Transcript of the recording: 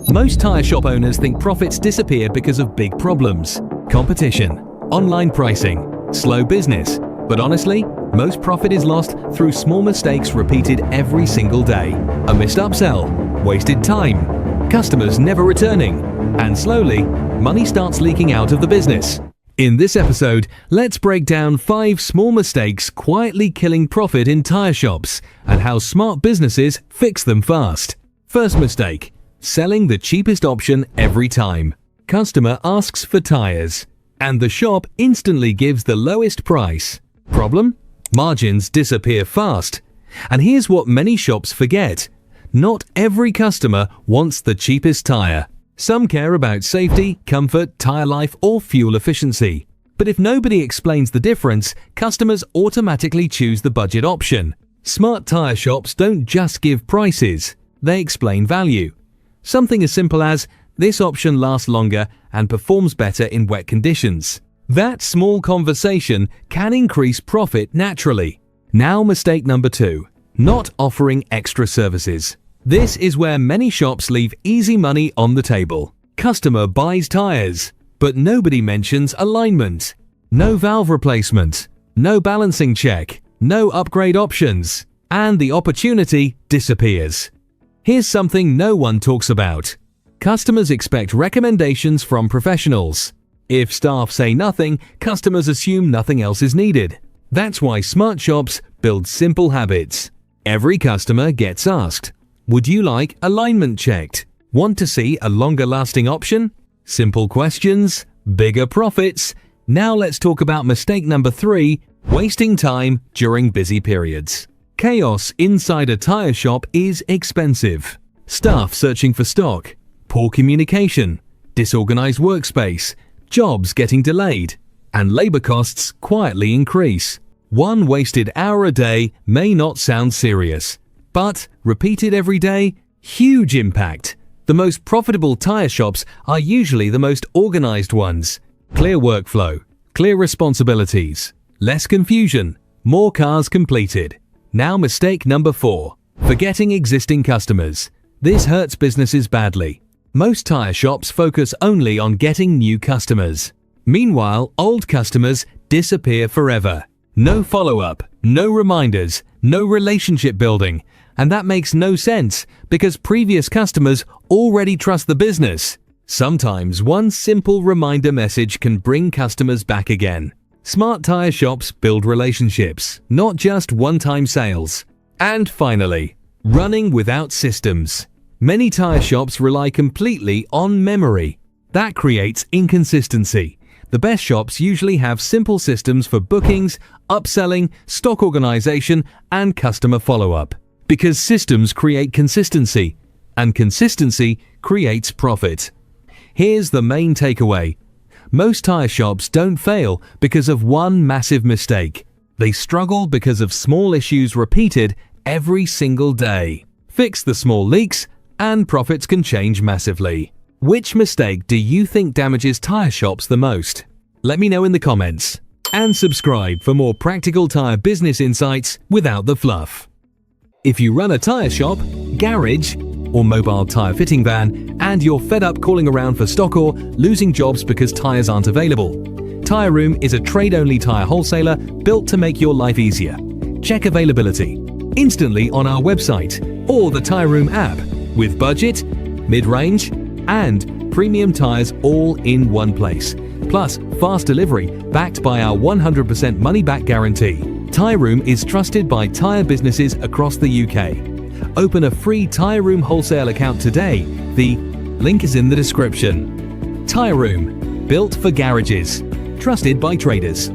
Most tyre shop owners think profits disappear because of big problems: competition, online pricing, slow business. But honestly, most profit is lost through small mistakes repeated every single day. A missed upsell, wasted time, customers never returning, and slowly, money starts leaking out of the business. In this episode, let's break down 5 small mistakes quietly killing profit in tyre shops and how smart businesses fix them fast. First mistake: selling the cheapest option every time. Customer asks for tyres, and the shop instantly gives the lowest price. Problem? Margins disappear fast. And here's what many shops forget: not every customer wants the cheapest tyre. Some care about safety, comfort, tyre life, or fuel efficiency. But if nobody explains the difference, customers automatically choose the budget option. Smart tyre shops don't just give prices, they explain value. Something as simple as, this option lasts longer and performs better in wet conditions. That small conversation can increase profit naturally. Now mistake number 2, not offering extra services. This is where many shops leave easy money on the table. Customer buys tyres, but nobody mentions alignment. No valve replacement, no balancing check, no upgrade options, and the opportunity disappears. Here's something no one talks about. Customers expect recommendations from professionals. If staff say nothing, customers assume nothing else is needed. That's why smart shops build simple habits. Every customer gets asked, would you like alignment checked? Want to see a longer lasting option? Simple questions, bigger profits. Now let's talk about mistake number 3, wasting time during busy periods. Chaos inside a tyre shop is expensive. Staff searching for stock, poor communication, disorganized workspace, jobs getting delayed, and labor costs quietly increase. One wasted hour a day may not sound serious, but repeated every day, huge impact. The most profitable tyre shops are usually the most organized ones. Clear workflow, clear responsibilities, less confusion, more cars completed. Now mistake number 4, forgetting existing customers. This hurts businesses badly. Most tyre shops focus only on getting new customers. Meanwhile, old customers disappear forever. No follow-up, no reminders, no relationship building. And that makes no sense because previous customers already trust the business. Sometimes one simple reminder message can bring customers back again. Smart tyre shops build relationships, not just one-time sales. And finally, running without systems. Many tyre shops rely completely on memory. That creates inconsistency. The best shops usually have simple systems for bookings, upselling, stock organization, and customer follow-up. Because systems create consistency, and consistency creates profit. Here's the main takeaway. Most tyre shops don't fail because of one massive mistake. They struggle because of small issues repeated every single day. Fix the small leaks, and profits can change massively. Which mistake do you think damages tyre shops the most? Let me know in the comments. And subscribe for more practical tyre business insights without the fluff. If you run a tyre shop, garage, or mobile tyre fitting van, and you're fed up calling around for stock or losing jobs because tyres aren't available, TyreRoom is a trade-only tyre wholesaler built to make your life easier. Check availability instantly on our website or the TyreRoom app with budget, mid-range, and premium tyres all in one place. Plus, fast delivery backed by our 100% money-back guarantee. TyreRoom is trusted by tyre businesses across the UK. Open a free TyreRoom Wholesale account today. The link is in the description. TyreRoom, built for garages, trusted by traders.